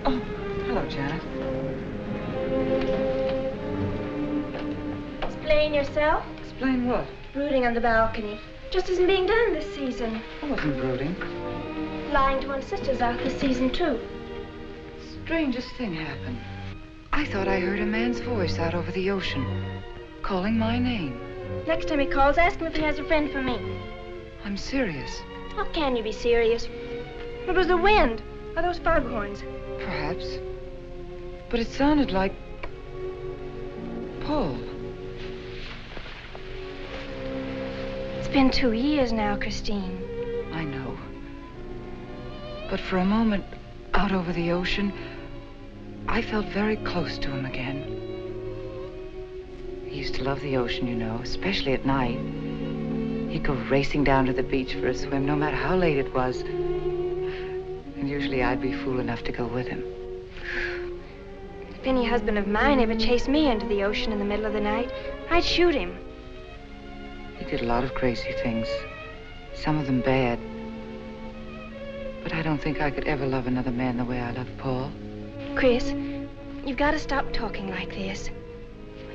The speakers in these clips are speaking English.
Oh, hello, Janet. Explain yourself. Explain what? Brooding on the balcony. Just isn't being done this season. I wasn't brooding. Lying to one's sisters out this season, too. Strangest thing happened. I thought I heard a man's voice out over the ocean, calling my name. Next time he calls, ask him if he has a friend for me. I'm serious. How can you be serious? It was the wind, or those foghorns. Perhaps. But it sounded like Paul. It's been 2 years now, Christine. I know. But for a moment, out over the ocean, I felt very close to him again. He used to love the ocean, you know, especially at night. He'd go racing down to the beach for a swim, no matter how late it was. And usually I'd be fool enough to go with him. If any husband of mine ever chased me into the ocean in the middle of the night, I'd shoot him. He did a lot of crazy things, some of them bad. But I don't think I could ever love another man the way I love Paul. Chris, you've got to stop talking like this.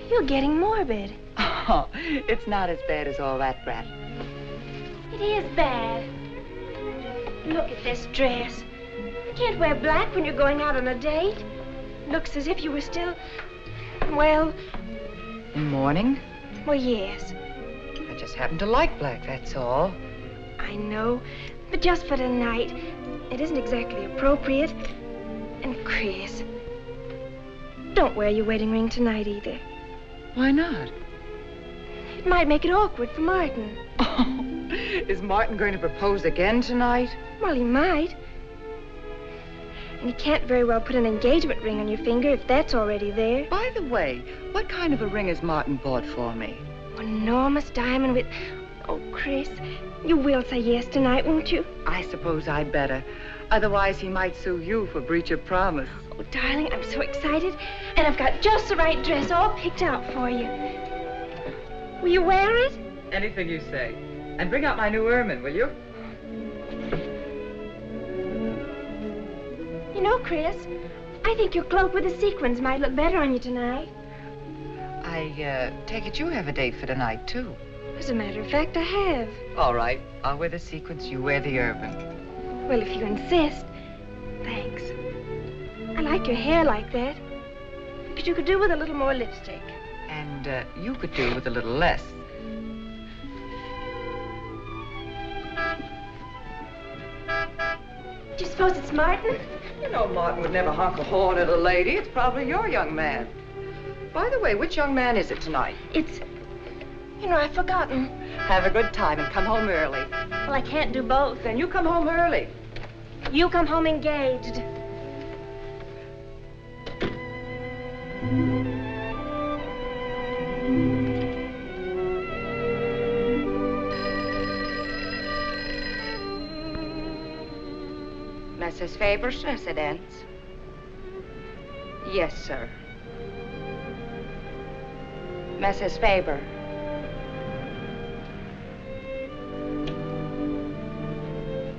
You're getting morbid. Oh, it's not as bad as all that, Brat. It is bad. Look at this dress. You can't wear black when you're going out on a date. Looks as if you were still, well... In mourning? Well, yes. I just happen to like black, that's all. I know, but just for tonight, it isn't exactly appropriate. And Chris, don't wear your wedding ring tonight either. Why not? It might make it awkward for Martin. Oh, is Martin going to propose again tonight? Well, he might. And you can't very well put an engagement ring on your finger if that's already there. By the way, what kind of a ring has Martin bought for me? An enormous diamond with... Oh, Chris, you will say yes tonight, won't you? I suppose I'd better. Otherwise, he might sue you for breach of promise. Oh, darling, I'm so excited. And I've got just the right dress all picked out for you. Will you wear it? Anything you say. And bring out my new ermine, will you? You know, Chris, I think your cloak with the sequins might look better on you tonight. I take it you have a date for tonight, too. As a matter of fact, I have. All right. I'll wear the sequins, you wear the ermine. Well, if you insist. Thanks. I like your hair like that. But you could do with a little more lipstick. And you could do with a little less. Do you suppose it's Martin? You know Martin would never honk a horn at a lady. It's probably your young man. By the way, which young man is it tonight? It's... You know, I've forgotten. Have a good time and come home early. Well, I can't do both. Then you come home early. You come home engaged. Mrs. Faber's residence? Yes, sir. Mrs. Faber.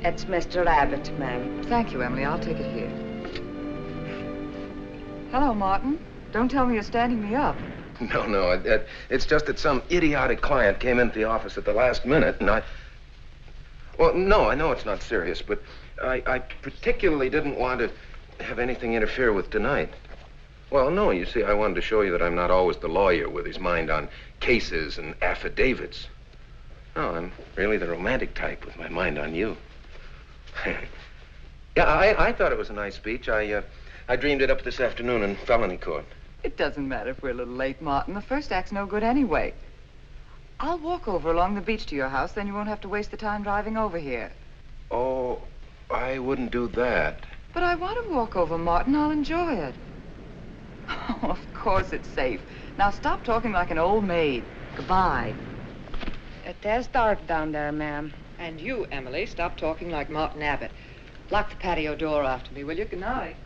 It's Mr. Abbott, ma'am. Thank you, Emily. I'll take it here. Hello, Martin. Don't tell me you're standing me up. No. It's just that some idiotic client came into the office at the last minute, and I... Well, no, I know it's not serious, but I particularly didn't want to have anything interfere with tonight. Well, no, you see, I wanted to show you that I'm not always the lawyer with his mind on cases and affidavits. No, I'm really the romantic type with my mind on you. Yeah, I thought it was a nice speech. I dreamed it up this afternoon in felony court. It doesn't matter if we're a little late, Martin. The first act's no good anyway. I'll walk over along the beach to your house, then you won't have to waste the time driving over here. Oh, I wouldn't do that. But I want to walk over, Martin. I'll enjoy it. Oh, of course it's safe. Now stop talking like an old maid. Goodbye. It is dark down there, ma'am. And you, Emily, stop talking like Martin Abbott. Lock the patio door after me, will you? Good night.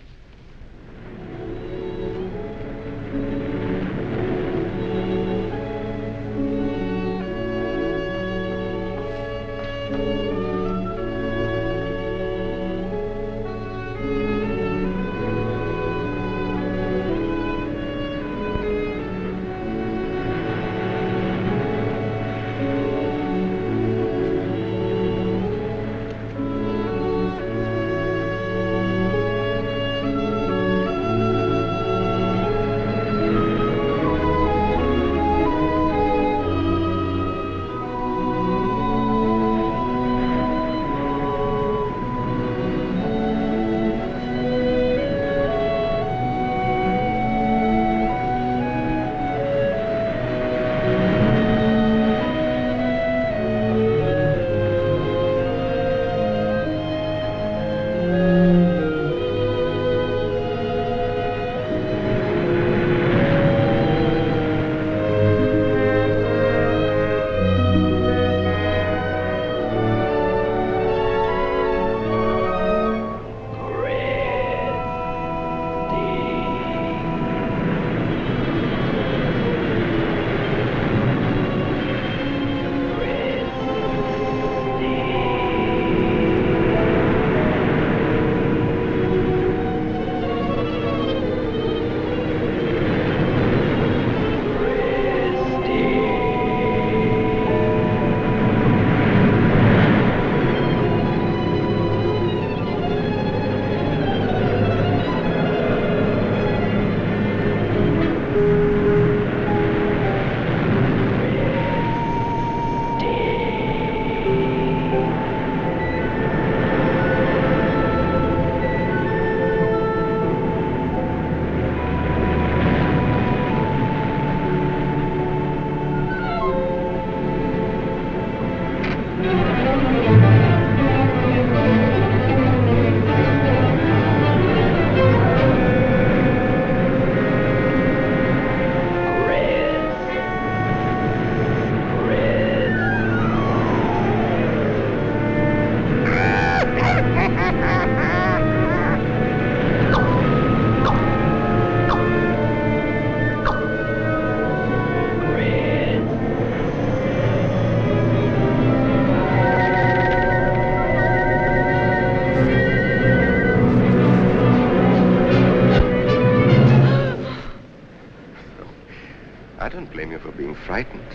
don't blame you for being frightened.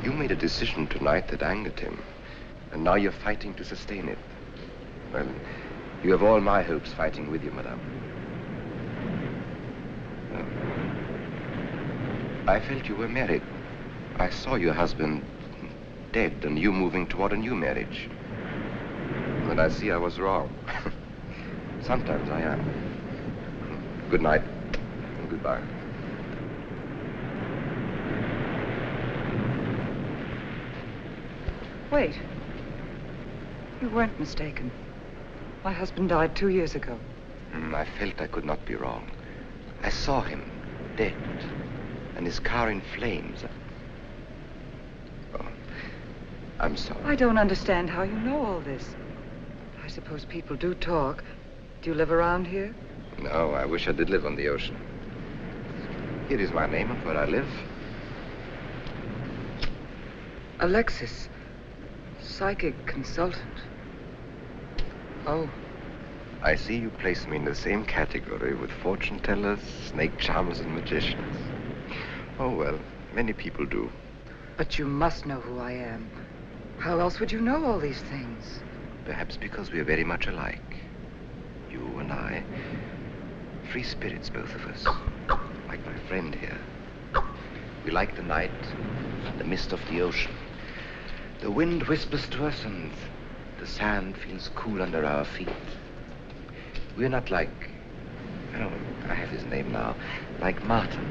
You made a decision tonight that angered him, and now you're fighting to sustain it. Well, you have all my hopes fighting with you, madame. I felt you were married. I saw your husband dead and you moving toward a new marriage. And I see I was wrong. Sometimes I am. Good night and goodbye. Wait. You weren't mistaken. My husband died 2 years ago. I felt I could not be wrong. I saw him dead and his car in flames. Oh, I'm sorry. I don't understand how you know all this. I suppose people do talk. Do you live around here? No, I wish I did live on the ocean. Here is my name and where I live. Alexis. Psychic consultant. Oh. I see you place me in the same category with fortune tellers, snake charmers, and magicians. Oh, well, many people do. But you must know who I am. How else would you know all these things? Perhaps because we are very much alike. You and I. Free spirits, both of us. Like my friend here. We like the night and the mist of the ocean. The wind whispers to us and the sand feels cool under our feet. We're not like... Oh, I have his name now. Like Martin.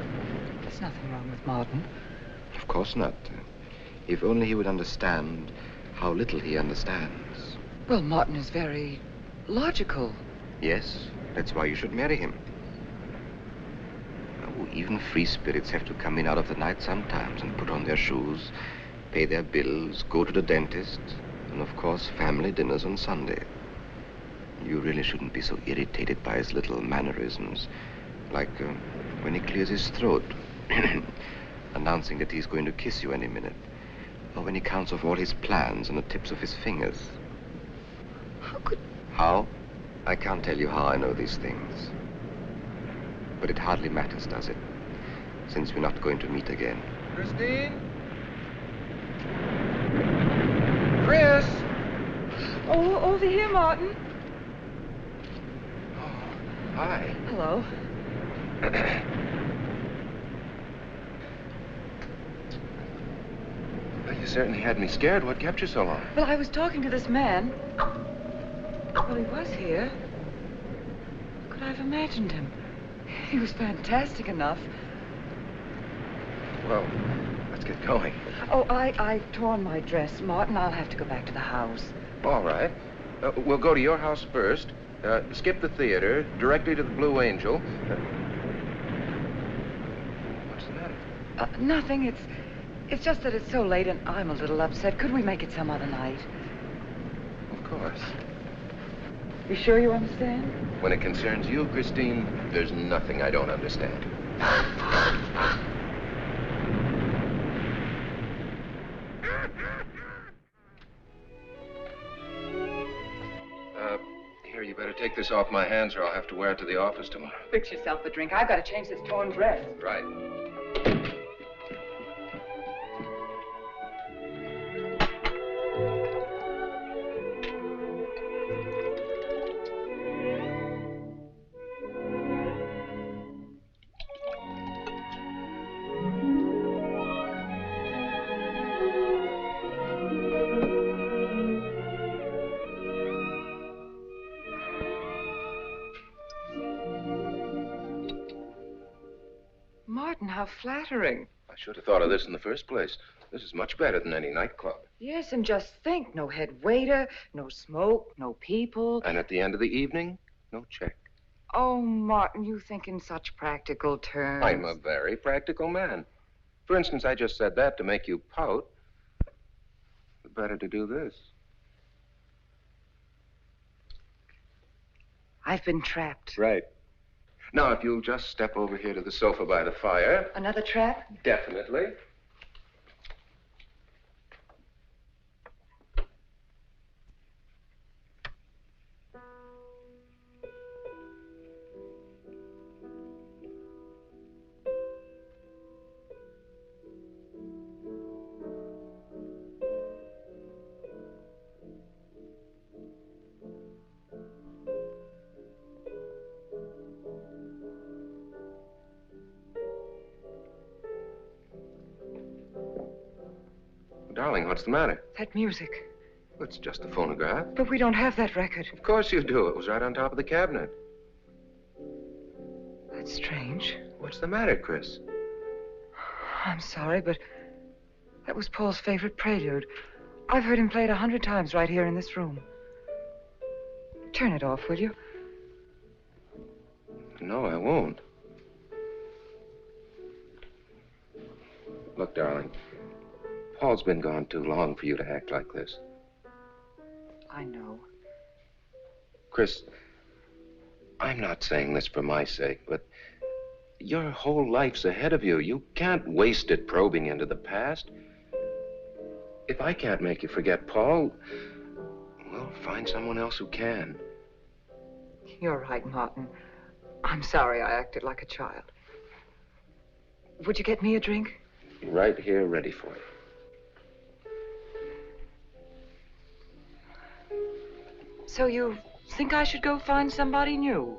There's nothing wrong with Martin. Of course not. If only he would understand how little he understands. Well, Martin is very logical. Yes, that's why you should marry him. Oh, even free spirits have to come in out of the night sometimes and put on their shoes, pay their bills, go to the dentist, and of course, family dinners on Sunday. You really shouldn't be so irritated by his little mannerisms, like when he clears his throat, announcing that he's going to kiss you any minute, or when he counts off all his plans on the tips of his fingers. How could... How? I can't tell you how I know these things. But it hardly matters, does it? Since we're not going to meet again. Christine? Chris! Oh, over here, Martin. Oh, hi. Hello. Well, you certainly had me scared. What kept you so long? Well, I was talking to this man. Well, he was here. Could I have imagined him? He was fantastic enough. Well, let's get going. Oh, I've torn my dress, Martin. I'll have to go back to the house. All right. We'll go to your house first, skip the theater, directly to the Blue Angel. What's the matter? Nothing. It's just that it's so late and I'm a little upset. Could we make it some other night? Of course. You sure you understand? When it concerns you, Christine, there's nothing I don't understand. Here, you better take this off my hands or I'll have to wear it to the office tomorrow. Fix yourself a drink. I've got to change this torn dress. Right. Martin, how flattering. I should have thought of this in the first place. This is much better than any nightclub. Yes, and just think, no head waiter, no smoke, no people. And at the end of the evening, no check. Oh, Martin, you think in such practical terms. I'm a very practical man. For instance, I just said that to make you pout. Better to do this. I've been trapped. Right. Now, if you'll just step over here to the sofa by the fire. Another trap? Definitely. Darling, what's the matter? That music. Well, it's just a phonograph. But we don't have that record. Of course you do. It was right on top of the cabinet. That's strange. What's the matter, Chris? I'm sorry, but that was Paul's favorite prelude. I've heard him play it 100 times right here in this room. Turn it off, will you? No, I won't. Look, darling, Paul's been gone too long for you to act like this. I know. Chris, I'm not saying this for my sake, but your whole life's ahead of you. You can't waste it probing into the past. If I can't make you forget Paul, well, find someone else who can. You're right, Martin. I'm sorry I acted like a child. Would you get me a drink? Right here, ready for you. So you think I should go find somebody new?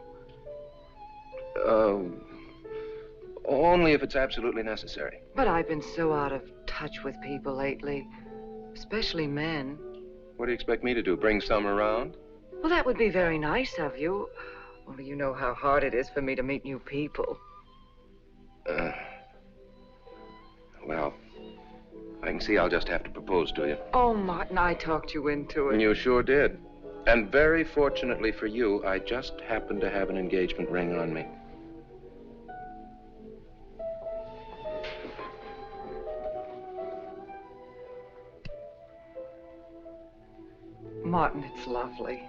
Only if it's absolutely necessary. But I've been so out of touch with people lately, especially men. What do you expect me to do, bring some around? Well, that would be very nice of you. Only you know how hard it is for me to meet new people. Well, I can see I'll just have to propose to you. Oh, Martin, I talked you into it. And you sure did. And very fortunately for you, I just happened to have an engagement ring on me. Martin, it's lovely.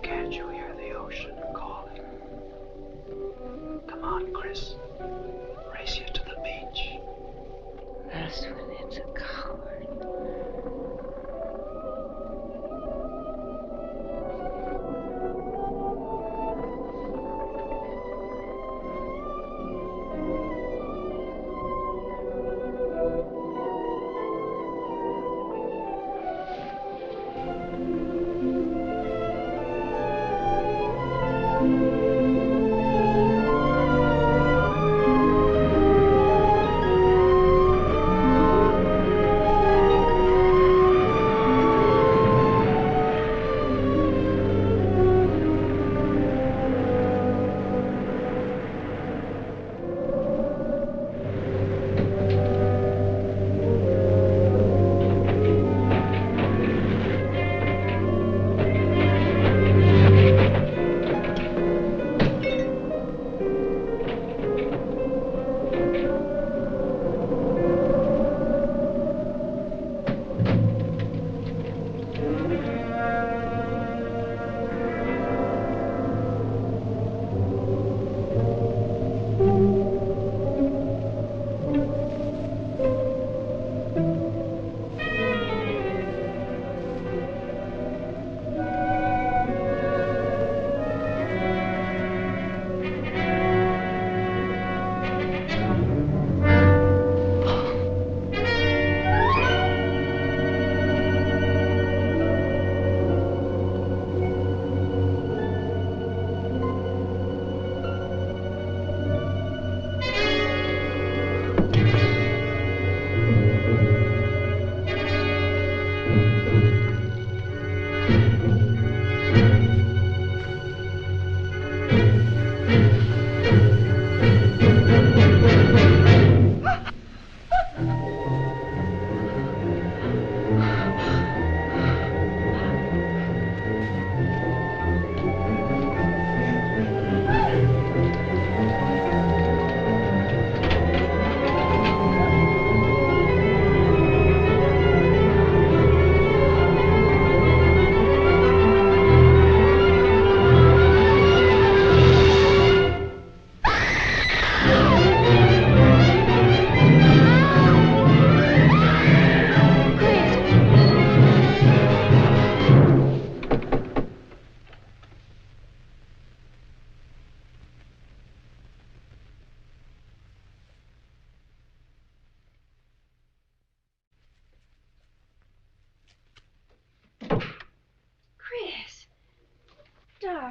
Can't you hear the ocean calling? Come on, Chris. Race you to the beach. That's when it's a coward.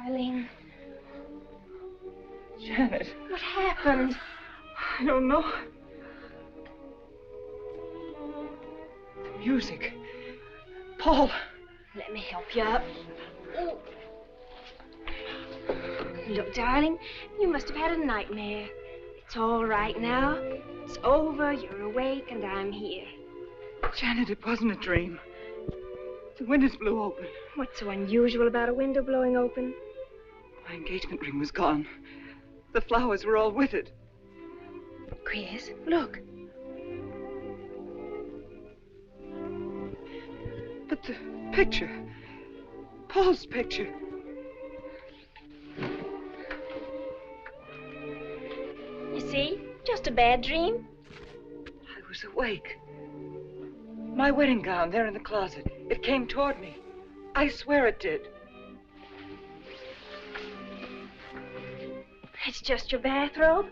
darling. Janet, What happened? I don't know. The music. Paul. Let me help you up. Oh. Look, darling, you must have had a nightmare. It's all right now. It's over, you're awake, and I'm here. Janet, it wasn't a dream. The windows blew open. What's so unusual about a window blowing open? My engagement ring was gone. The flowers were all with it. Chris, look. But the picture. Paul's picture. You see? Just a bad dream. I was awake. My wedding gown there in the closet. It came toward me. I swear it did. It's just your bathrobe.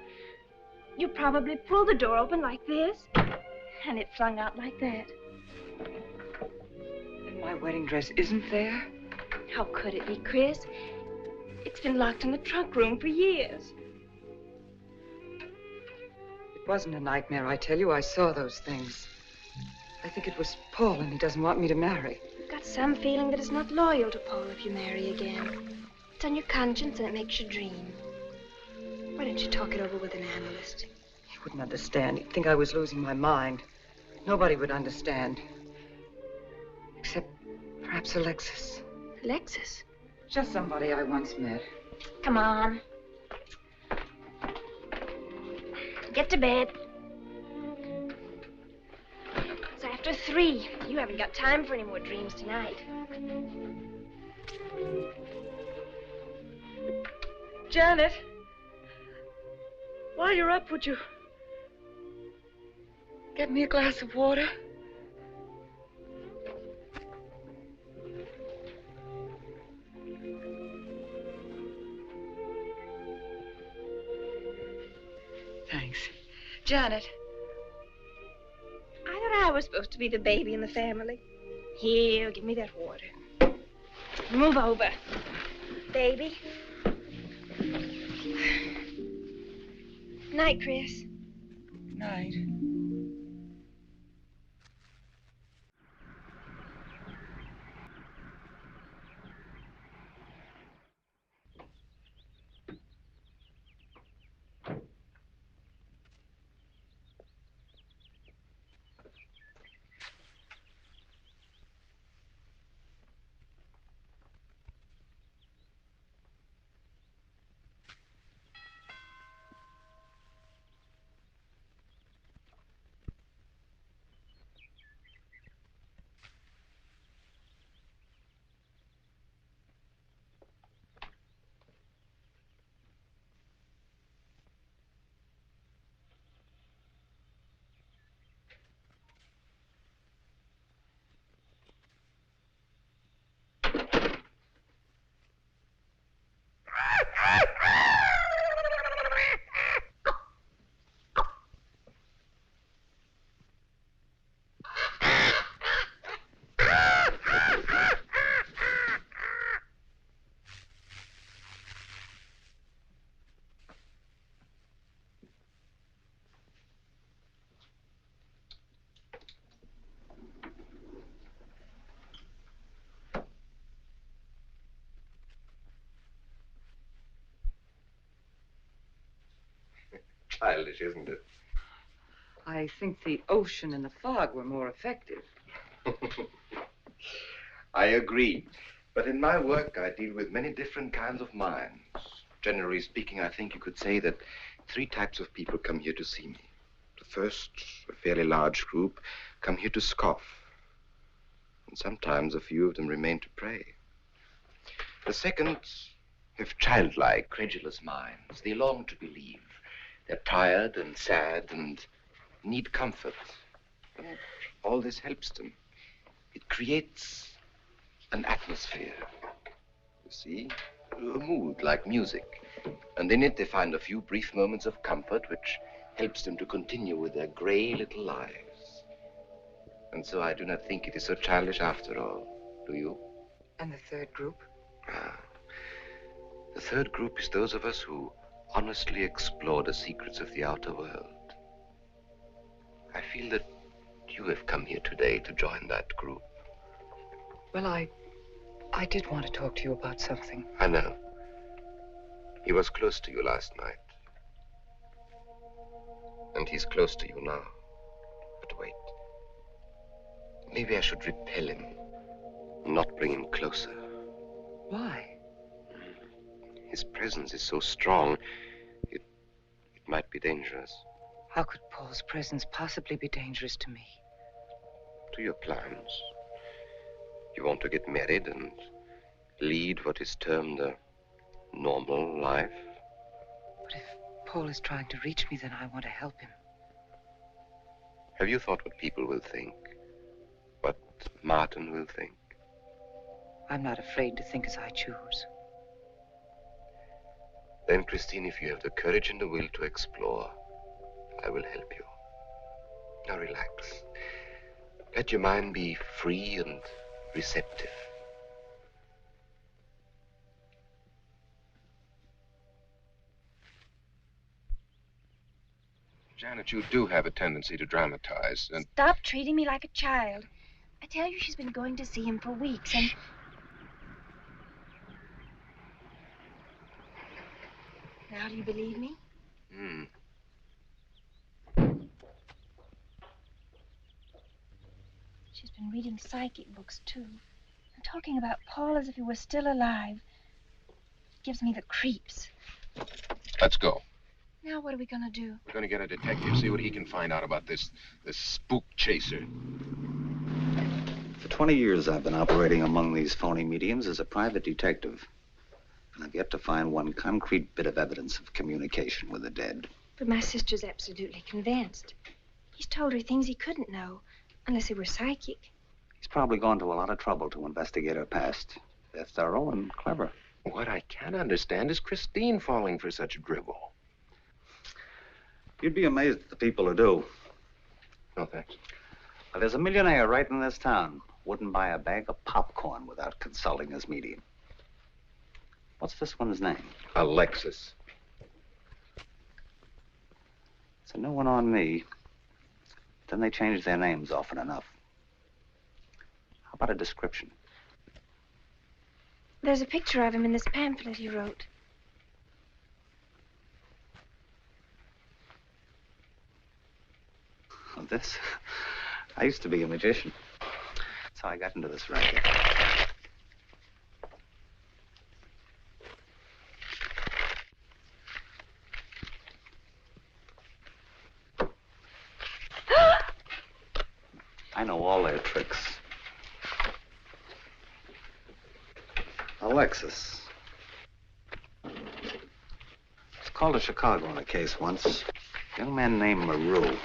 You probably pulled the door open like this, and it flung out like that. And my wedding dress isn't there? How could it be, Chris? It's been locked in the trunk room for years. It wasn't a nightmare, I tell you. I saw those things. I think it was Paul, and he doesn't want me to marry. I've got some feeling that it's not loyal to Paul if you marry again. It's on your conscience, and it makes you dream. Why don't you talk it over with an analyst? He wouldn't understand. He'd think I was losing my mind. Nobody would understand. Except perhaps Alexis. Alexis? Just somebody I once met. Come on. Get to bed. It's after 3. You haven't got time for any more dreams tonight. Janet, while you're up, would you get me a glass of water? Thanks. Janet. I thought I was supposed to be the baby in the family. Here, give me that water. Move over. Baby. Night, Chris. Night. Childish, isn't it? I think the ocean and the fog were more effective. I agree. But in my work, I deal with many different kinds of minds. Generally speaking, I think you could say that 3 types of people come here to see me. The first, a fairly large group, come here to scoff. And sometimes a few of them remain to pray. The second have childlike, credulous minds. They long to believe. They're tired and sad and need comfort. And all this helps them. It creates an atmosphere. You see? A mood like music. And in it they find a few brief moments of comfort which helps them to continue with their gray little lives. And so I do not think it is so childish after all. Do you? And the third group? The third group is those of us who honestly explore the secrets of the outer world. I feel that you have come here today to join that group. Well, I did want to talk to you about something. I know. He was close to you last night. And he's close to you now. But wait. Maybe I should repel him, not bring him closer. Why? His presence is so strong, it might be dangerous. How could Paul's presence possibly be dangerous to me? To your plans. You want to get married and lead what is termed a normal life. But if Paul is trying to reach me, then I want to help him. Have you thought what people will think? What Martin will think? I'm not afraid to think as I choose. Then, Christine, if you have the courage and the will to explore, I will help you. Now relax. Let your mind be free and receptive. Janet, you do have a tendency to dramatize, and... Stop treating me like a child. I tell you, she's been going to see him for weeks, and... Now, do you believe me? She's been reading psychic books, too. And talking about Paul as if he were still alive. It gives me the creeps. Let's go. Now, what are we gonna do? We're going to get a detective, see what he can find out about this spook chaser. For 20 years, I've been operating among these phony mediums as a private detective. And I've yet to find one concrete bit of evidence of communication with the dead. But my sister's absolutely convinced. He's told her things he couldn't know, unless he were psychic. He's probably gone to a lot of trouble to investigate her past. They're thorough and clever. What I can't understand is Christine falling for such drivel. You'd be amazed at the people who do. No, thanks. Well, there's a millionaire right in this town. Wouldn't buy a bag of popcorn without consulting his medium. What's this one's name? Alexis. It's a new one on me. Then they change their names often enough. How about a description? There's a picture of him in this pamphlet he wrote. Oh, this? I used to be a magician. That's how I got into this racket. I know all their tricks. Alexis. It's called to Chicago on a case once. A young man named Maru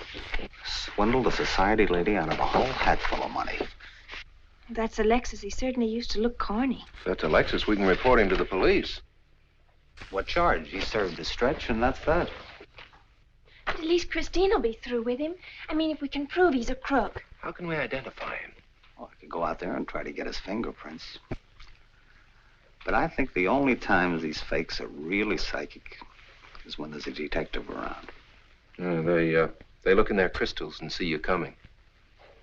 swindled a society lady out of a whole hatful of money. That's Alexis. He certainly used to look corny. If that's Alexis, we can report him to the police. What charge? He served his stretch, and that's that. But at least Christine will be through with him. I mean, if we can prove he's a crook. How can we identify him? Oh, I could go out there and try to get his fingerprints. But I think the only times these fakes are really psychic is when there's a detective around. They look in their crystals and see you coming.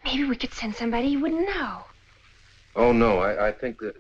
Maybe we could send somebody you wouldn't know. Oh, no, I think that...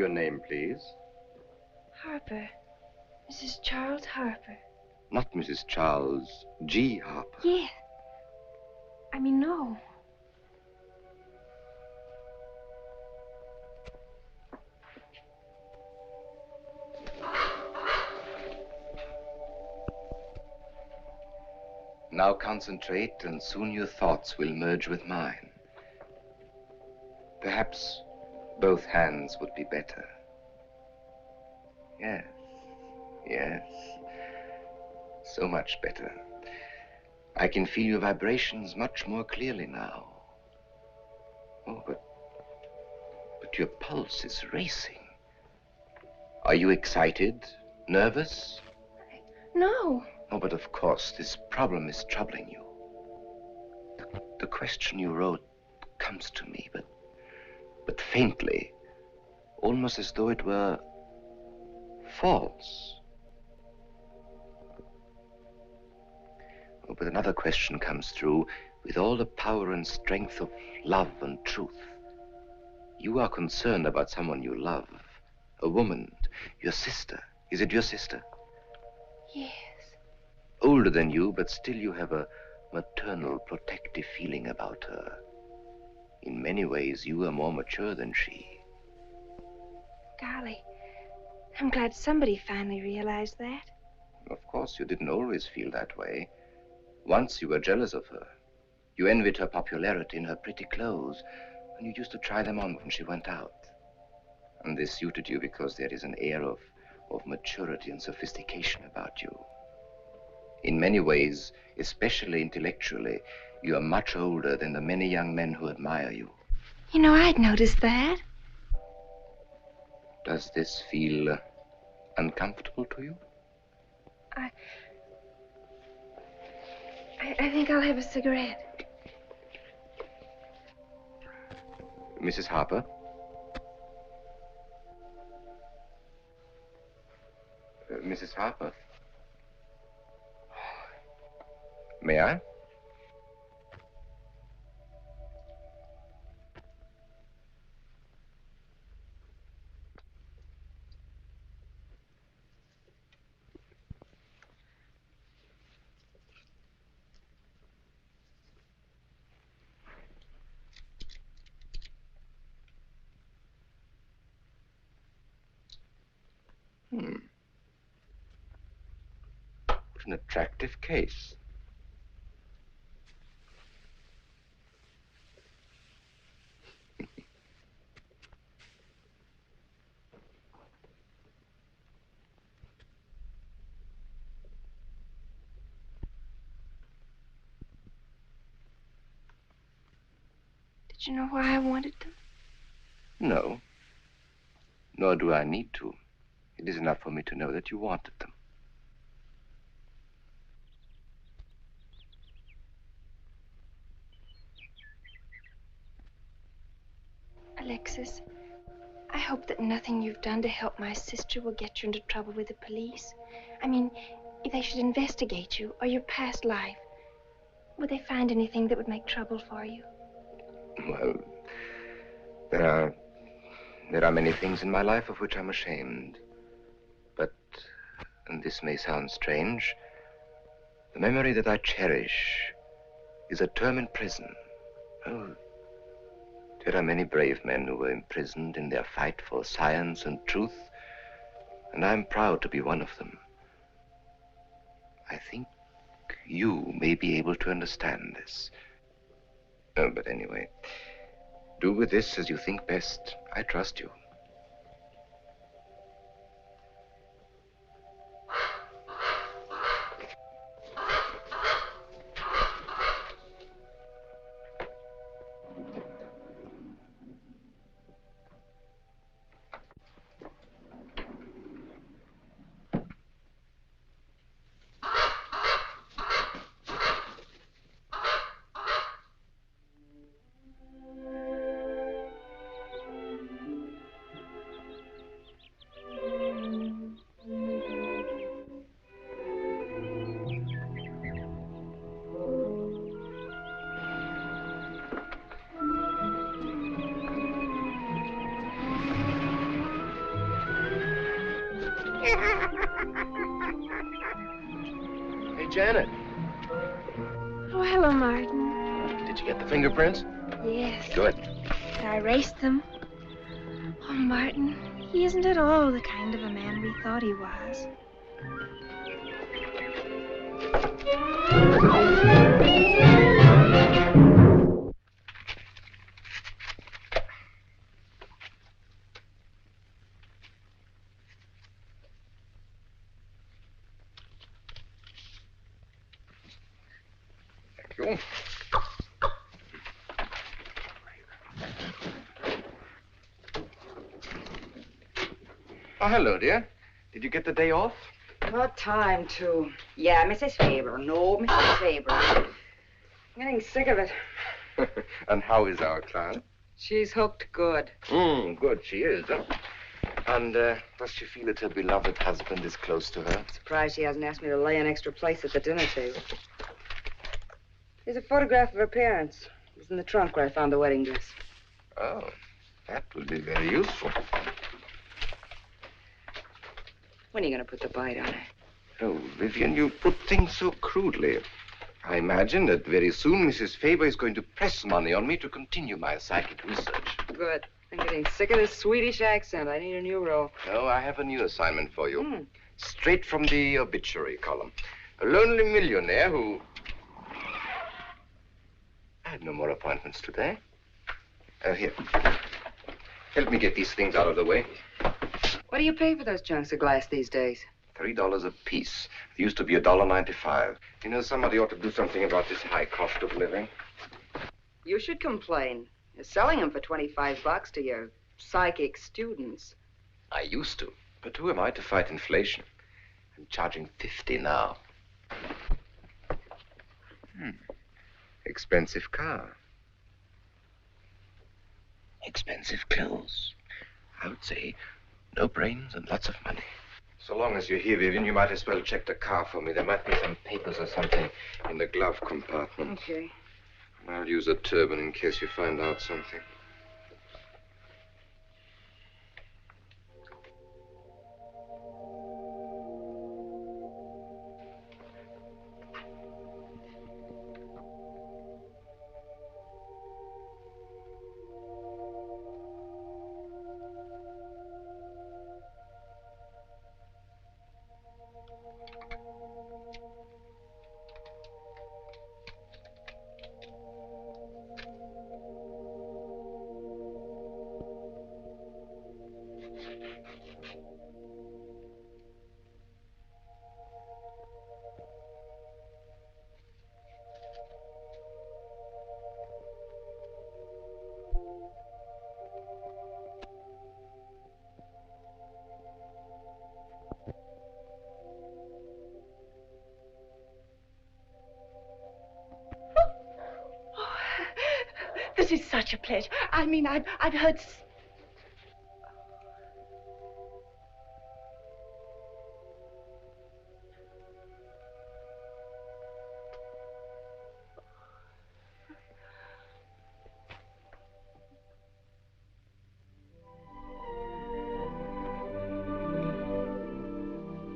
your name, please? Harper. Mrs. Charles Harper. Not Mrs. Charles G. Harper. Yeah. I mean, no. Now concentrate, and soon your thoughts will merge with mine. Perhaps both hands would be better. Yes, yes. So much better. I can feel your vibrations much more clearly now. Oh, but your pulse is racing. Are you excited? Nervous? No. Oh, but of course, this problem is troubling you. The question you wrote comes to me, but faintly, almost as though it were false. Oh, but another question comes through with all the power and strength of love and truth. You are concerned about someone you love, a woman, your sister. Is it your sister? Yes. Older than you, but still you have a maternal, protective feeling about her. In many ways, you are more mature than she. Golly, I'm glad somebody finally realized that. Of course, you didn't always feel that way. Once you were jealous of her. You envied her popularity in her pretty clothes, and you used to try them on when she went out. And this suited you because there is an air of maturity and sophistication about you. In many ways, especially intellectually, you are much older than the many young men who admire you. You know, I'd noticed that. Does this feel uncomfortable to you? I think I'll have a cigarette. Mrs. Harper? Mrs. Harper? May I? What an attractive case. Did you know why I wanted them? No. Nor do I need to. It is enough for me to know that you wanted them. Alexis, I hope that nothing you've done to help my sister will get you into trouble with the police. I mean, if they should investigate you or your past life, would they find anything that would make trouble for you? Well, there are many things in my life of which I'm ashamed. But, and this may sound strange, the memory that I cherish is a term in prison. Oh, there are many brave men who were imprisoned in their fight for science and truth, and I'm proud to be one of them. I think you may be able to understand this. Oh, but anyway, do with this as you think best. I trust you. Hey, Janet, Oh, hello, Martin. did you get the fingerprints? Yes. Good. I erased them. Oh, Martin, he isn't at all the kind of a man we thought he was. Thank you. Oh, hello, dear. Did you get the day off? What time to? Yeah, Mrs. Faber. No, Mrs. Faber. I'm getting sick of it. And how is our client? She's hooked good. Good, she is. Huh? And does she feel that her beloved husband is close to her? Surprised she hasn't asked me to lay an extra place at the dinner table. Here's a photograph of her parents. It was in the trunk where I found the wedding dress. Oh, that will be very useful. When are you going to put the bite on her? Oh, Vivian, you put things so crudely. I imagine that very soon Mrs. Faber is going to press money on me to continue my psychic research. Good. I'm getting sick of this Swedish accent. I need a new role. No, I have a new assignment for you. Straight from the obituary column. A lonely millionaire who... I had no more appointments today. Here. Help me get these things out of the way. What do you pay for those chunks of glass these days? $3 a piece. It used to be $1.95. You know, somebody ought to do something about this high cost of living. You should complain. You're selling them for $25 to your psychic students. I used to. But who am I to fight inflation? I'm charging $50 now. Expensive car. Expensive clothes. I would say no brains and lots of money. So long as you're here, Vivian, you might as well check the car for me. There might be some papers or something in the glove compartment. Okay. I'll use a turban in case you find out something. This is such a pleasure. I mean, I've heard...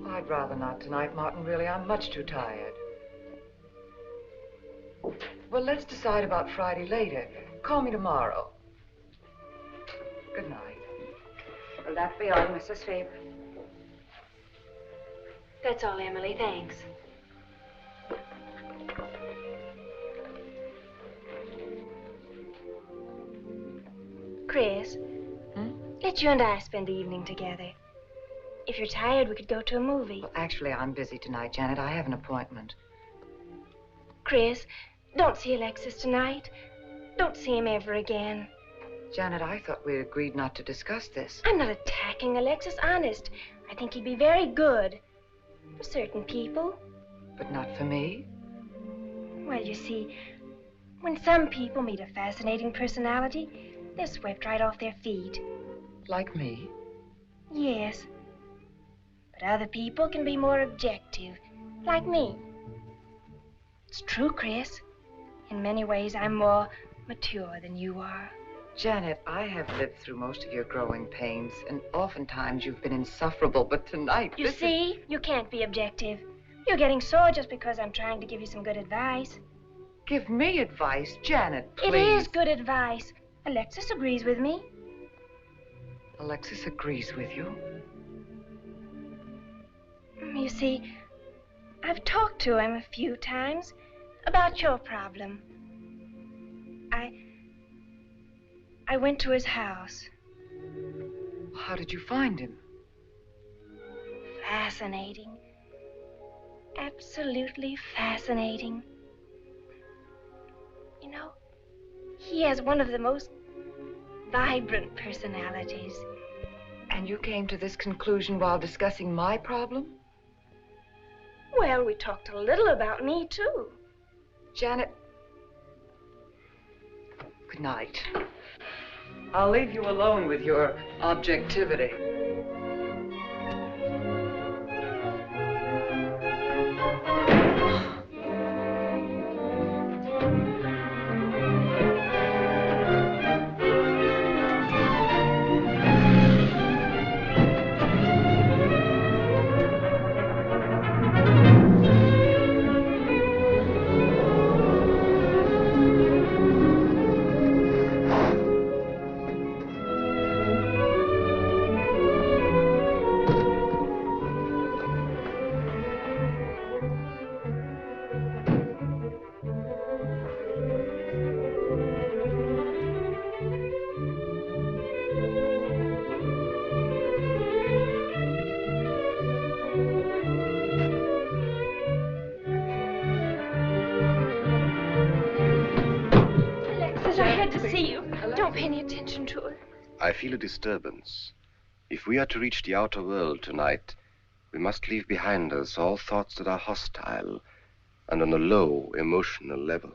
I'd rather not tonight, Martin, really. I'm much too tired. Well, let's decide about Friday later. Call me tomorrow. Good night. Will that be all, Mrs. Faber? That's all, Emily. Thanks. Chris, let you and I spend the evening together. If you're tired, we could go to a movie. Well, actually, I'm busy tonight, Janet. I have an appointment. Chris, don't see Alexis tonight. Don't see him ever again. Janet, I thought we agreed not to discuss this. I'm not attacking Alexis, honest. I think he'd be very good for certain people. But not for me? Well, you see, when some people meet a fascinating personality, they're swept right off their feet. Like me? Yes. But other people can be more objective, like me. It's true, Chris. In many ways, I'm more mature than you are. Janet, I have lived through most of your growing pains, and oftentimes you've been insufferable, but tonight, You see, you can't be objective. You're getting sore just because I'm trying to give you some good advice. Give me advice, Janet, please. It is good advice. Alexis agrees with me. Alexis agrees with you? You see, I've talked to him a few times about your problem. I went to his house. How did you find him? Fascinating. Absolutely fascinating. You know, he has one of the most vibrant personalities. And you came to this conclusion while discussing my problem? Well, we talked a little about me, too. Janet, good night. I'll leave you alone with your objectivity. Alexis, I had to see you. Don't pay any attention to her. I feel a disturbance. If we are to reach the outer world tonight, we must leave behind us all thoughts that are hostile and on a low emotional level.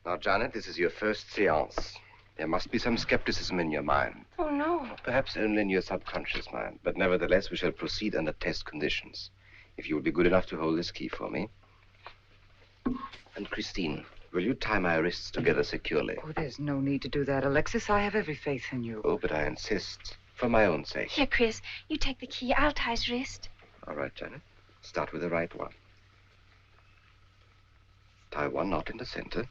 Now, Janet, this is your first seance. There must be some skepticism in your mind. Oh, no. Perhaps only in your subconscious mind. But nevertheless, we shall proceed under test conditions. If you will be good enough to hold this key for me. And Christine, will you tie my wrists together securely? Oh, there's no need to do that, Alexis. I have every faith in you. Oh, but I insist. For my own sake. Here, Chris, you take the key. I'll tie his wrist. All right, Janet. Start with the right one. Tie one knot in the center.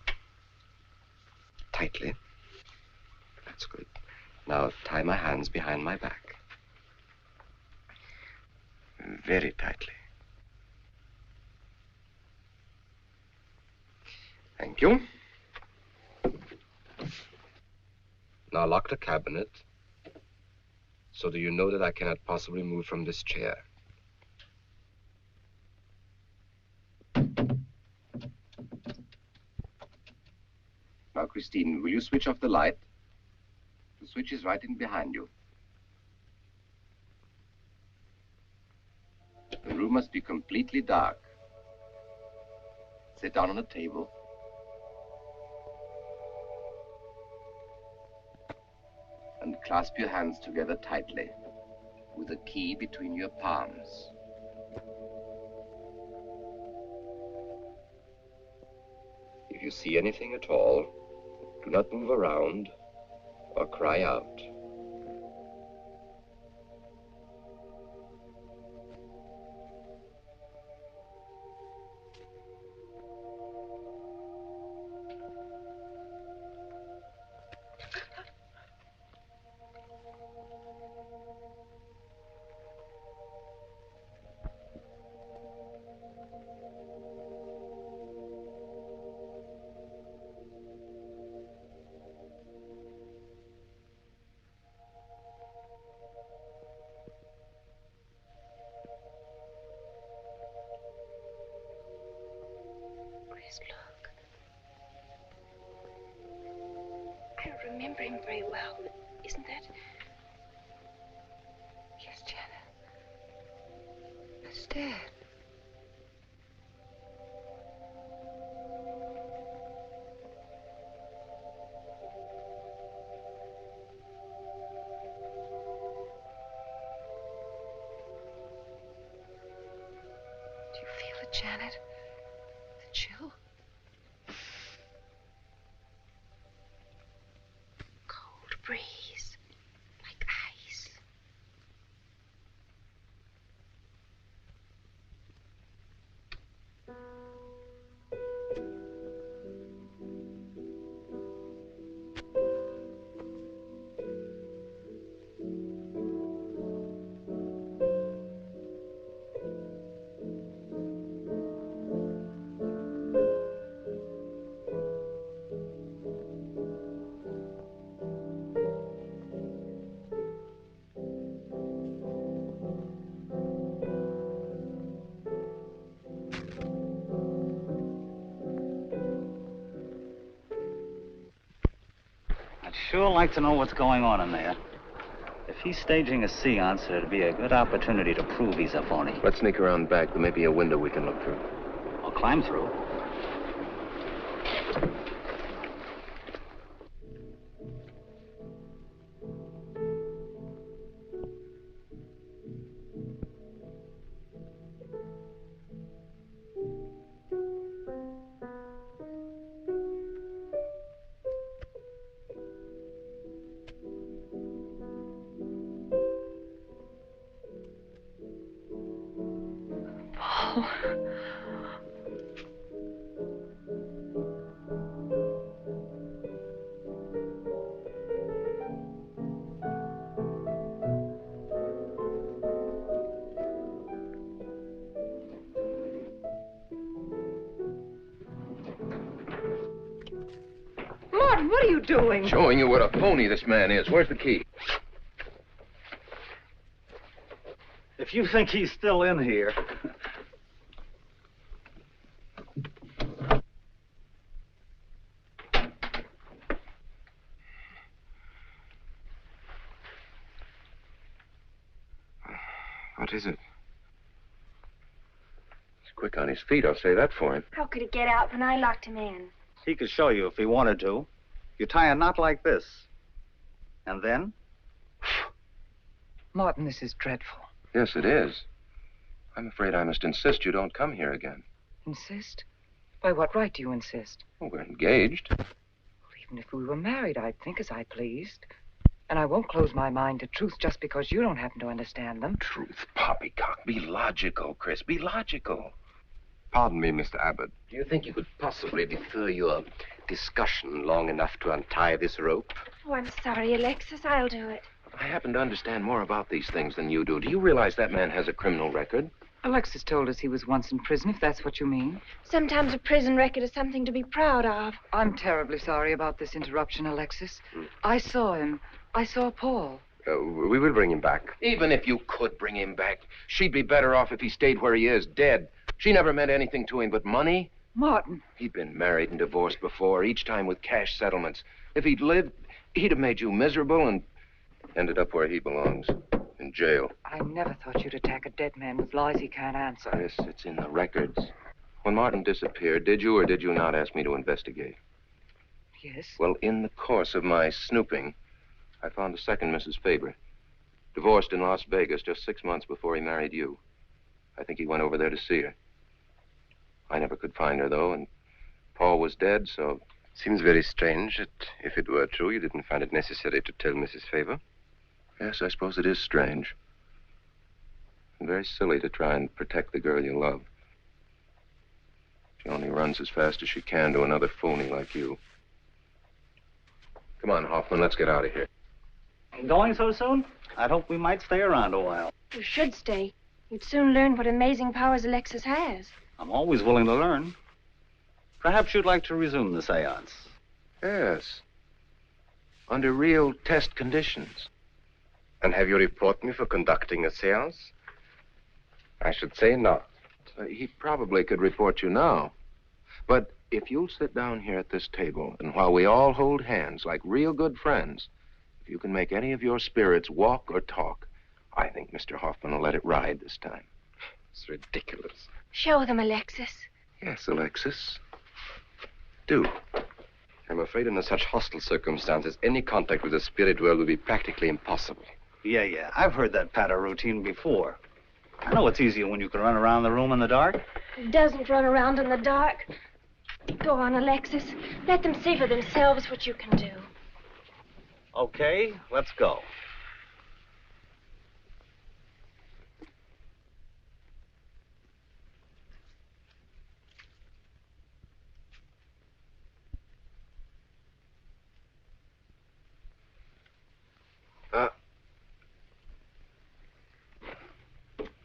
Tightly. That's good. Now tie my hands behind my back. Very tightly. Thank you. Now lock the cabinet. So do you know that I cannot possibly move from this chair? Now, Christine, will you switch off the light? The switch is right in behind you. The room must be completely dark. Sit down on a table. And clasp your hands together tightly, with the key between your palms. If you see anything at all, do not move around or cry out. Chris, look. I don't remember him very well, but isn't that... Yes, Janet. It's dead. Do you feel it, Janet? The chill? sure like to know what's going on in there. If he's staging a seance, it'd be a good opportunity to prove he's a phony. Let's sneak around back. There may be a window we can look through. I'll climb through. Martin, what are you doing? Showing you what a phony this man is. Where's the key? If you think he's still in here... What is it? He's quick on his feet, I'll say that for him. How could he get out when I locked him in? He could show you if he wanted to. You tie a knot like this. And then? Martin, this is dreadful. Yes, it is. I'm afraid I must insist you don't come here again. Insist? By what right do you insist? Well, we're engaged. Well, even if we were married, I'd think as I pleased. And I won't close my mind to truth just because you don't happen to understand them. Truth, poppycock. Be logical, Chris. Be logical. Pardon me, Mr. Abbott. Do you think you could possibly defer your discussion long enough to untie this rope? Oh, I'm sorry, Alexis. I'll do it. I happen to understand more about these things than you do. Do you realize that man has a criminal record? Alexis told us he was once in prison, if that's what you mean. Sometimes a prison record is something to be proud of. I'm terribly sorry about this interruption, Alexis. I saw him. I saw Paul. We will bring him back. Even if you could bring him back, she'd be better off if he stayed where he is, dead. She never meant anything to him but money. Martin. He'd been married and divorced before, each time with cash settlements. If he'd lived, he'd have made you miserable and ended up where he belongs, in jail. I never thought you'd attack a dead man with lies he can't answer. Yes, it's in the records. When Martin disappeared, did you or did you not ask me to investigate? Yes. Well, in the course of my snooping, I found a second Mrs. Faber, divorced in Las Vegas just 6 months before he married you. I think he went over there to see her. I never could find her, though, and Paul was dead, so... Seems very strange that if it were true, you didn't find it necessary to tell Mrs. Faber. Yes, I suppose it is strange. And very silly to try and protect the girl you love. She only runs as fast as she can to another phony like you. Come on, Hoffman, let's get out of here. Going so soon? I'd hope we might stay around a while. You should stay. You'd soon learn what amazing powers Alexis has. I'm always willing to learn. Perhaps you'd like to resume the seance. Yes. Under real test conditions. And have you report me for conducting a seance? I should say not. He probably could report you now. But if you'll sit down here at this table, and while we all hold hands like real good friends, if you can make any of your spirits walk or talk, I think Mr. Hoffman will let it ride this time. It's ridiculous. Show them, Alexis. Yes, Alexis. Do. I'm afraid under such hostile circumstances, any contact with the spirit world would be practically impossible. Yeah. I've heard that patter routine before. I know it's easier when you can run around the room in the dark. He doesn't run around in the dark. Go on, Alexis. Let them see for themselves what you can do. Okay, let's go.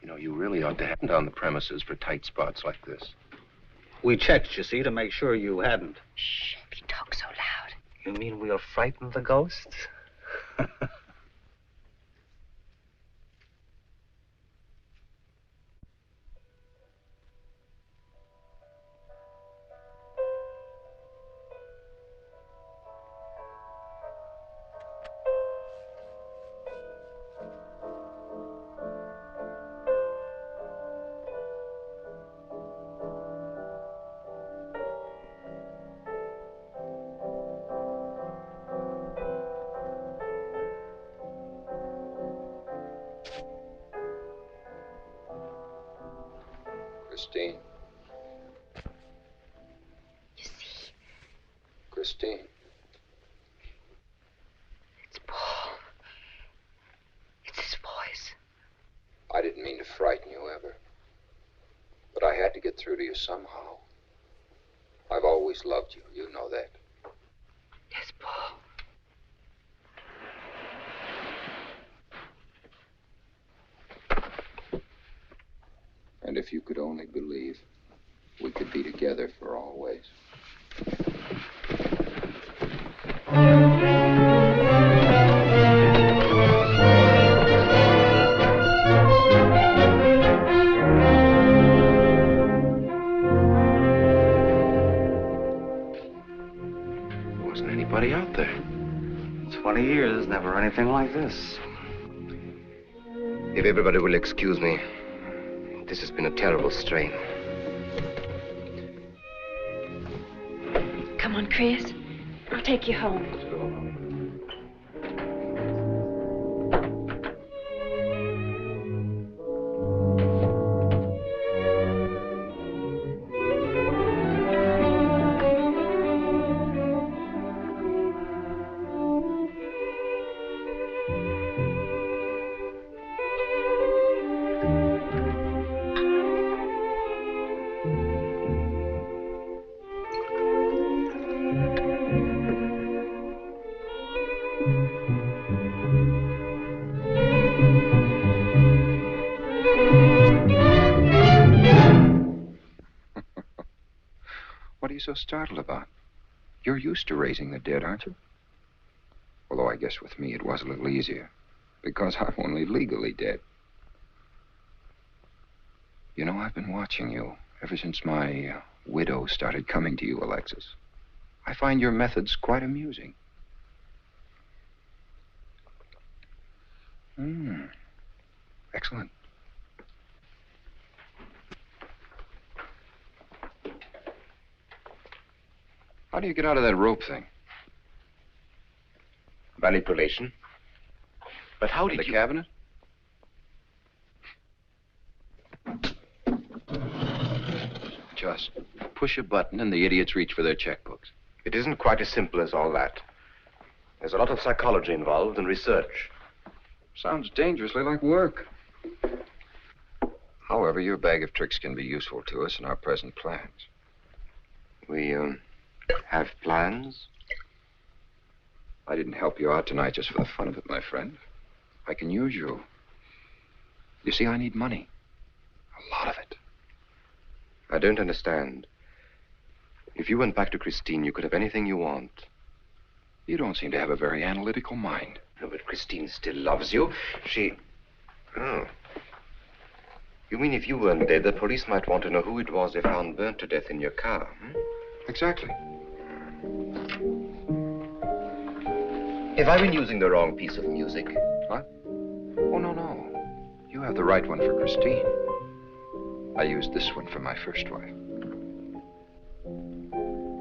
You know, you really ought to have on the premises for tight spots like this. We checked, you see, to make sure you hadn't. Shh, if you talk so loud. You mean we'll frighten the ghosts? Christine. You see, Christine. it's Paul. It's his voice. I didn't mean to frighten you ever. But I had to get through to you somehow. I've always loved you. You know that. Yes, Paul. And if you could only believe, we could be together for always. There wasn't anybody out there. 20 years, never anything like this. If everybody will excuse me, this has been a terrible strain. Come on, Chris. I'll take you home. What are you so startled about? You're used to raising the dead, aren't you? Although I guess with me it was a little easier, because I'm only legally dead. You know, I've been watching you ever since my widow started coming to you, Alexis. I find your methods quite amusing. Excellent. How do you get out of that rope thing? Manipulation. But how In did the you... cabinet? Just push a button and the idiots reach for their checkbooks. It isn't quite as simple as all that. There's a lot of psychology involved and research. Sounds dangerously like work. However, your bag of tricks can be useful to us in our present plans. We, have plans? I didn't help you out tonight just for the fun of it, my friend. I can use you. You see, I need money. A lot of it. I don't understand. If you went back to Christine, you could have anything you want. You don't seem to have a very analytical mind. No, but Christine still loves you. She... Oh. You mean if you weren't dead, the police might want to know who it was they found burnt to death in your car, hmm? Exactly. Have I been using the wrong piece of music? What? Oh, no. You have the right one for Christine. I used this one for my first wife.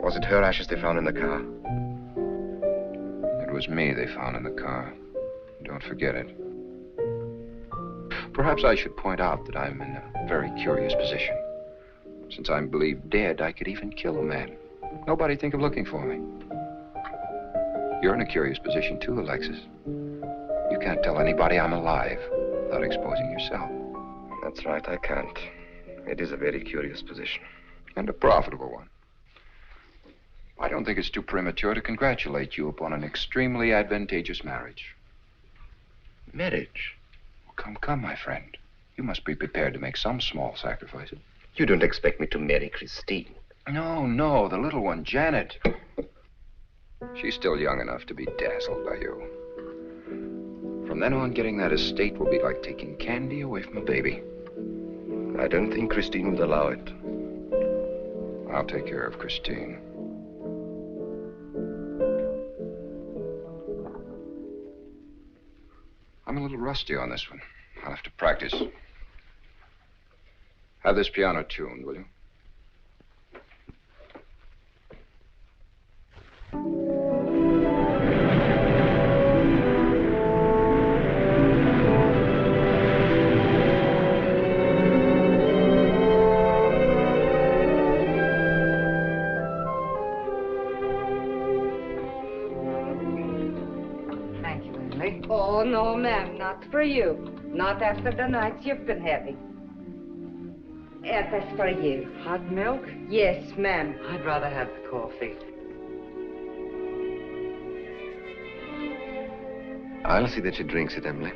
Was it her ashes they found in the car? It was me they found in the car. Don't forget it. Perhaps I should point out that I'm in a very curious position. Since I'm believed dead, I could even kill a man. Nobody'd think of looking for me. You're in a curious position, too, Alexis. You can't tell anybody I'm alive without exposing yourself. That's right, I can't. It is a very curious position. And a profitable one. I don't think it's too premature to congratulate you upon an extremely advantageous marriage. Marriage? Well, come, my friend. You must be prepared to make some small sacrifices. You don't expect me to marry Christine? No, the little one, Janet. She's still young enough to be dazzled by you. From then on, getting that estate will be like taking candy away from a baby. I don't think Christine would allow it. I'll take care of Christine. I'm a little rusty on this one. I'll have to practice. Have this piano tuned, will you? ma'am, not for you. Not after the nights you've been having. That's for you. Hot milk? Yes, ma'am. I'd rather have the coffee. I'll see that she drinks it, Emily.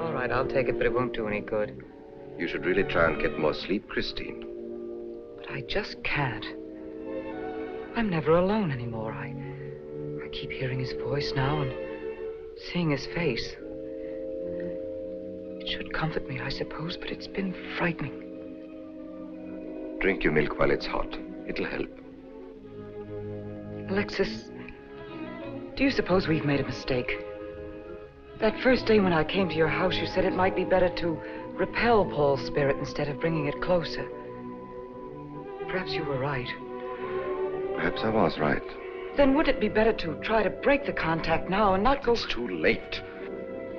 All right, I'll take it, but it won't do any good. You should really try and get more sleep, Christine. But I just can't. I'm never alone anymore. I keep hearing his voice now and seeing his face. It should comfort me, I suppose, but it's been frightening. Drink your milk while it's hot. It'll help. Alexis, do you suppose we've made a mistake? That first day when I came to your house, you said it might be better to repel Paul's spirit instead of bringing it closer. Perhaps you were right. Perhaps I was right. Then would it be better to try to break the contact now and not go... It's too late.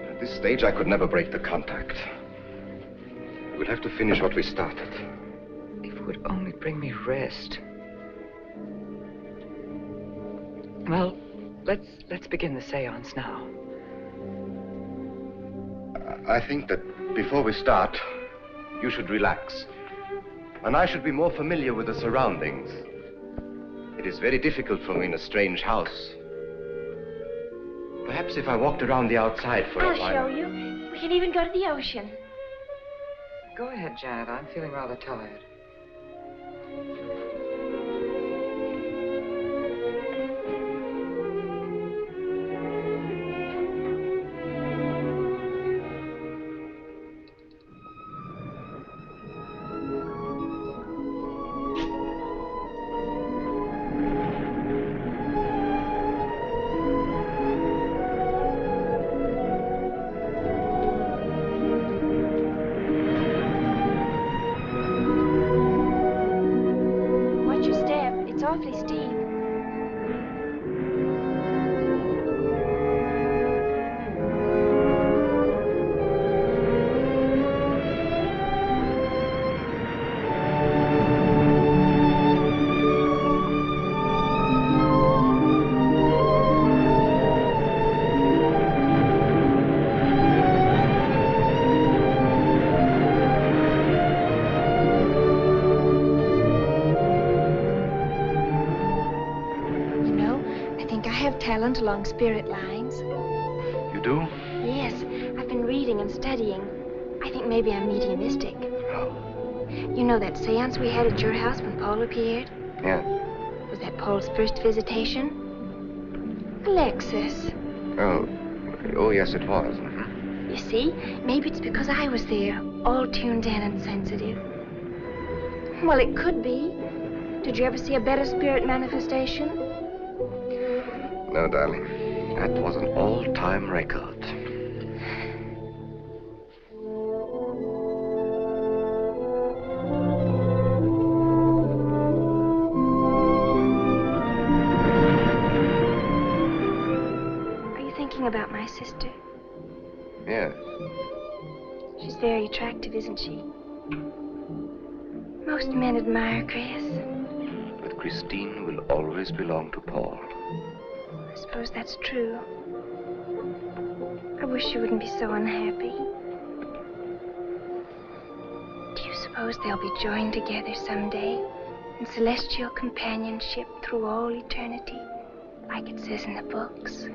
At this stage, I could never break the contact. We'll have to finish what we started. If it would only bring me rest. Well, let's begin the seance now. I think that before we start, you should relax. And I should be more familiar with the surroundings. It is very difficult for me in a strange house. Perhaps if I walked around the outside for a while... I'll show you. We can even go to the ocean. Go ahead, Janet. I'm feeling rather tired. Along spirit lines. You do? Yes, I've been reading and studying. I think maybe I'm mediumistic. Oh. You know that seance we had at your house when Paul appeared? Yeah. Was that Paul's first visitation? Alexis. Oh, yes, it was. Mm-hmm. You see, maybe it's because I was there, all tuned in and sensitive. Well, it could be. Did you ever see a better spirit manifestation? No, darling. That was an all-time record. Are you thinking about my sister? Yes. She's very attractive, isn't she? Most men admire Chris. But Christine will always belong to Paul. I suppose that's true. I wish you wouldn't be so unhappy. Do you suppose they'll be joined together someday in celestial companionship through all eternity, like it says in the books?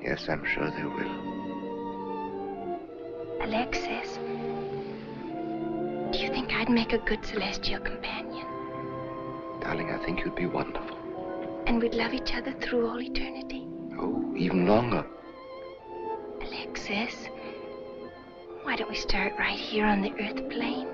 Yes, I'm sure they will. Alexis, do you think I'd make a good celestial companion? Darling, I think you'd be wonderful. And we'd love each other through all eternity? Oh, even longer. Alexis, why don't we start right here on the earth plane?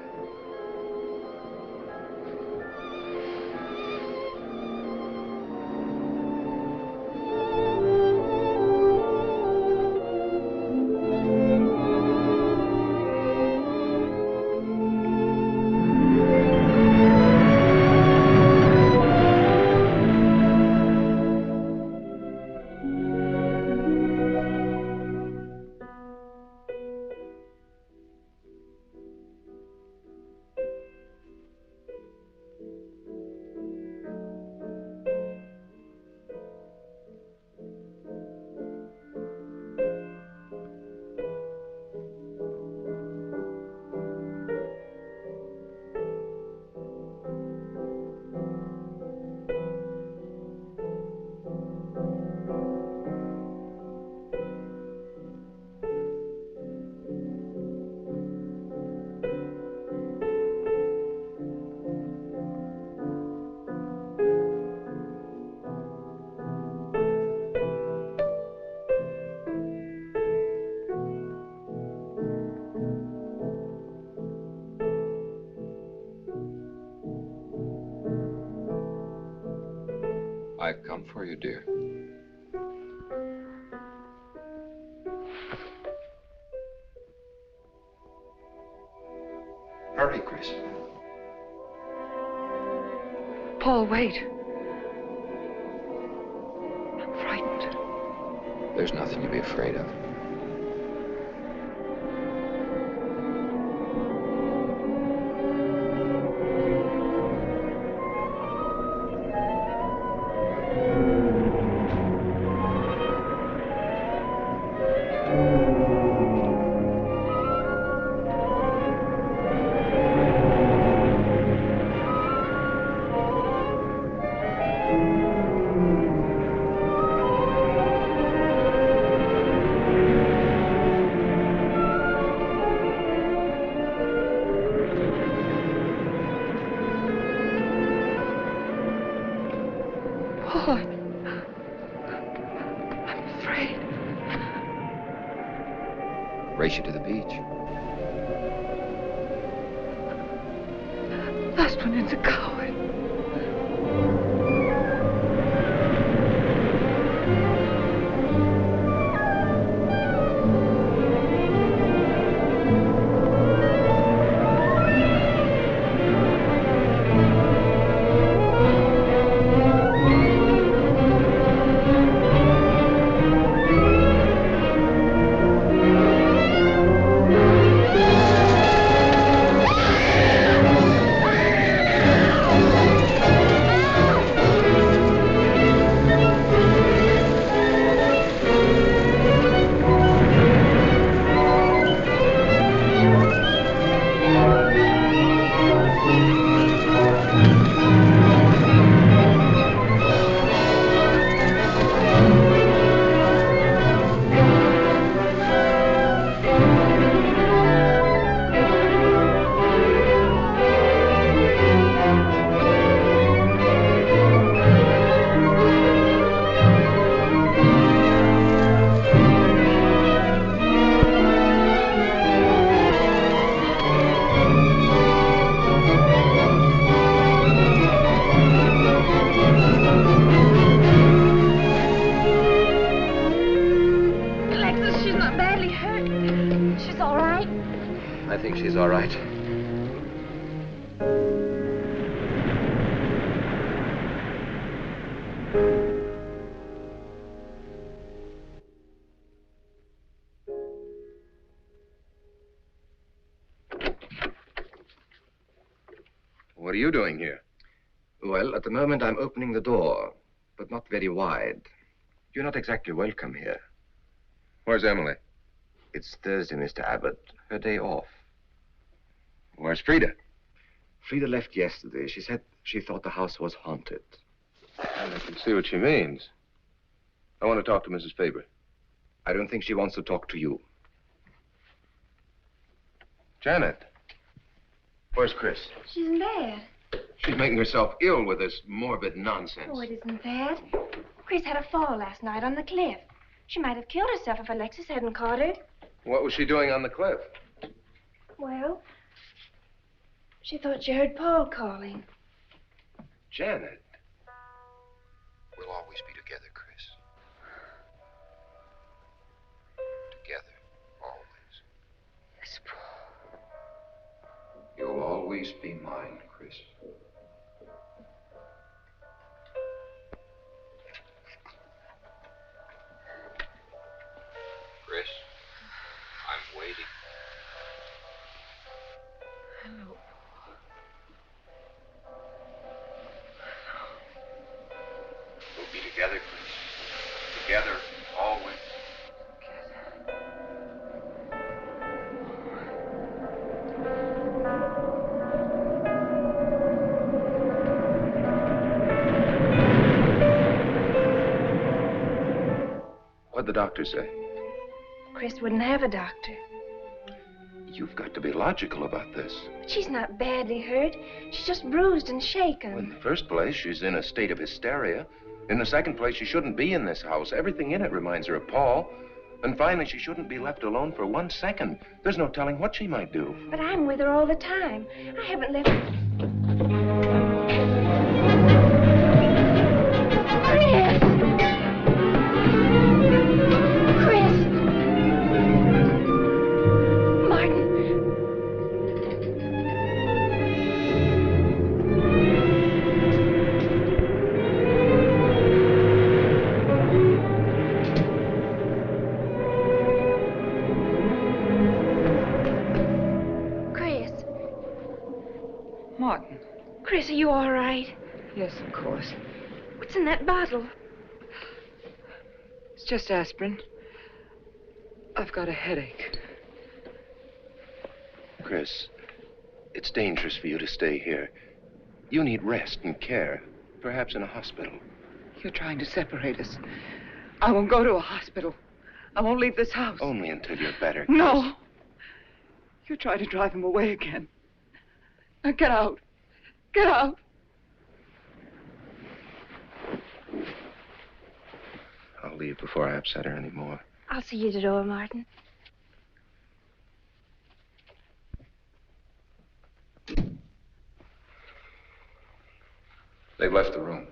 I've come for you, dear. Hurry, Chris. Paul, wait. I'm frightened. There's nothing to be afraid of. Paul, I'm afraid. Race you to the beach. Last one in's a coward. I think she's all right. What are you doing here? Well, at the moment I'm opening the door, but not very wide. You're not exactly welcome here. Where's Emily? It's Thursday, Mr. Abbott. Her day off. Where's Frida? Frida left yesterday. She said she thought the house was haunted. I can see what she means. I want to talk to Mrs. Faber. I don't think she wants to talk to you. Janet. Where's Chris? She's in bed. She's making herself ill with this morbid nonsense. Oh, it isn't that. Chris had a fall last night on the cliff. She might have killed herself if Alexis hadn't caught her. What was she doing on the cliff? Well, she thought she heard Paul calling. Janet. We'll always be together, Chris. Together, always. Yes, Paul. You'll always be mine, Chris. Chris, I'm waiting. Hello, Paul. We'll be together, Chris. Together, always. What'd the doctor say? Chris wouldn't have a doctor. You've got to be logical about this. But she's not badly hurt. She's just bruised and shaken. Well, in the first place, she's in a state of hysteria. In the second place, she shouldn't be in this house. Everything in it reminds her of Paul. And finally, she shouldn't be left alone for 1 second. There's no telling what she might do. But I'm with her all the time. I haven't left... Hurry Martin. Chris, are you all right? Yes, of course. What's in that bottle? It's just aspirin. I've got a headache. Chris, it's dangerous for you to stay here. You need rest and care, perhaps in a hospital. You're trying to separate us. I won't go to a hospital. I won't leave this house. Only until you're better, Chris. No. You're trying to drive him away again. Now get out. Get out. I'll leave before I upset her anymore. I'll see you at the door, Martin. They've left the room.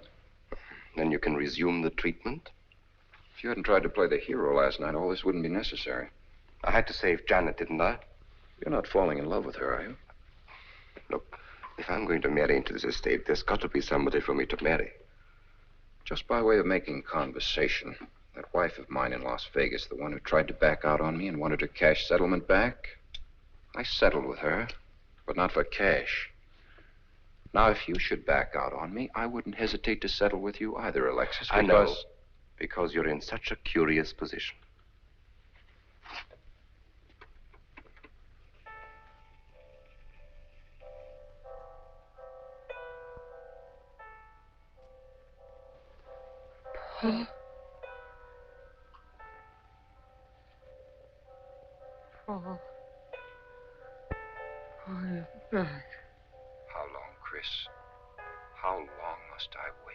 Then you can resume the treatment? If you hadn't tried to play the hero last night, all this wouldn't be necessary. I had to save Janet, didn't I? You're not falling in love with her, are you? Look, if I'm going to marry into this estate, there's got to be somebody for me to marry. Just by way of making conversation, that wife of mine in Las Vegas, the one who tried to back out on me and wanted her cash settlement back, I settled with her, but not for cash. Now, if you should back out on me, I wouldn't hesitate to settle with you either, Alexis, because... I know, because you're in such a curious position. Paul. Paul. Oh, you're back. How long, Chris? How long must I wait?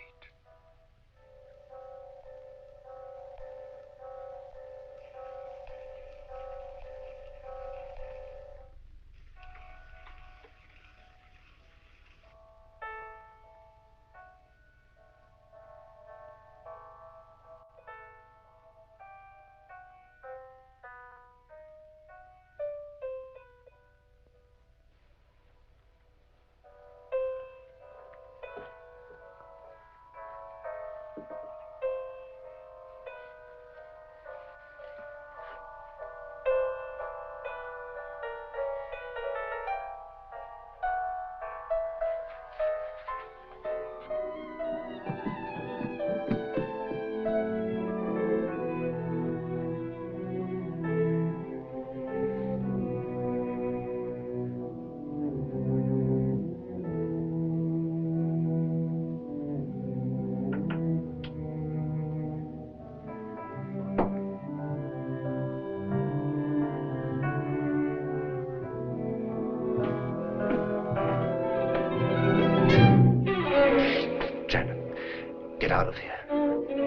Out of here.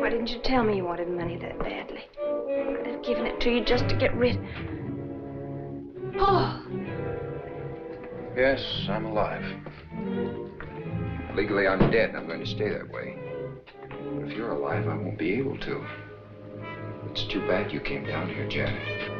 Why didn't you tell me you wanted money that badly? I'd have given it to you just to get rid. Paul! Yes, I'm alive. Legally, I'm dead, and I'm going to stay that way. But if you're alive, I won't be able to. It's too bad you came down here, Janet.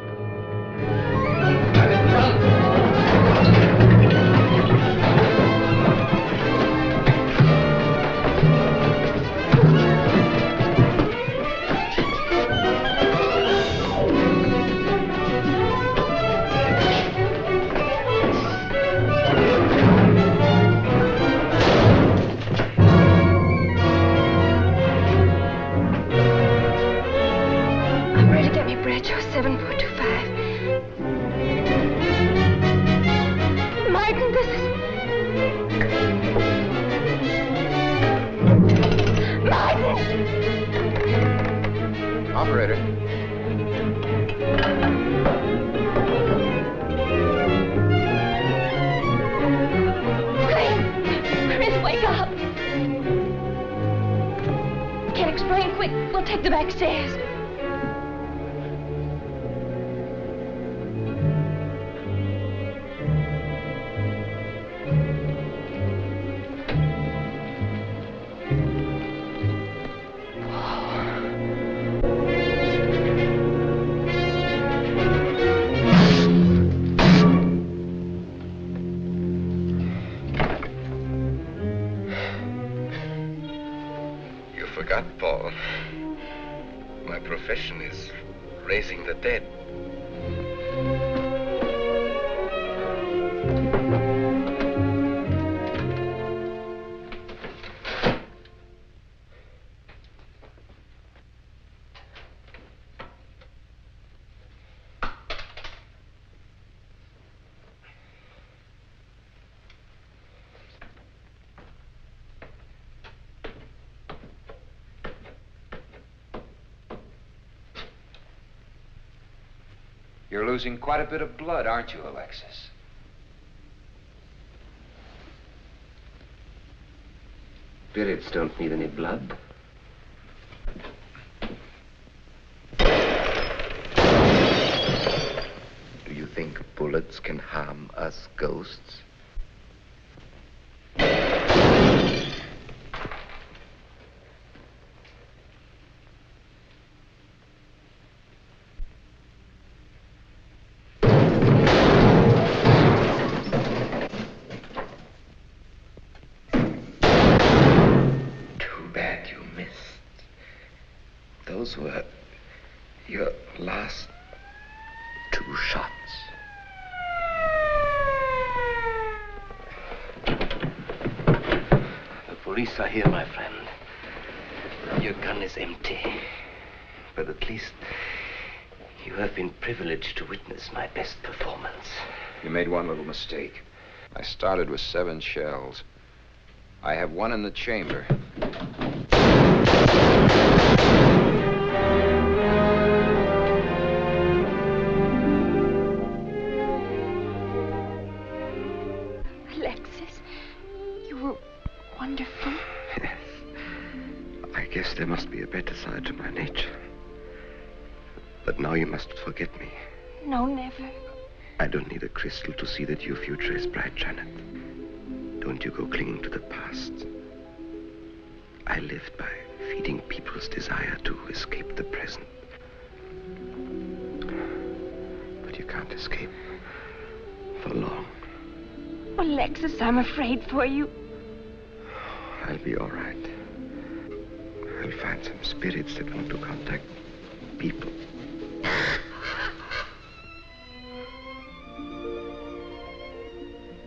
Paul. My profession is raising the dead. You're losing quite a bit of blood, aren't you, Alexis? Spirits don't need any blood. Do you think bullets can harm us ghosts? Those were your last 2 shots. The police are here, my friend. Your gun is empty. But at least you have been privileged to witness my best performance. You made one little mistake. I started with 7 shells. I have 1 in the chamber. Alexis, you were wonderful. Yes. I guess there must be a better side to my nature. But now you must forget me. No, never. I don't need a crystal to see that your future is bright, Janet. Don't you go clinging to the past. I lived by feeding people's desire to escape the present. But you can't escape for long. Alexis, I'm afraid for you. I'll be all right. I'll find some spirits that want to contact people.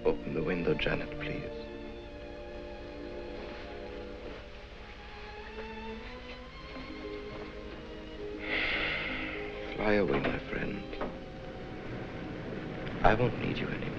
Open the window, Janet, please. Fly away, my friend. I won't need you anymore.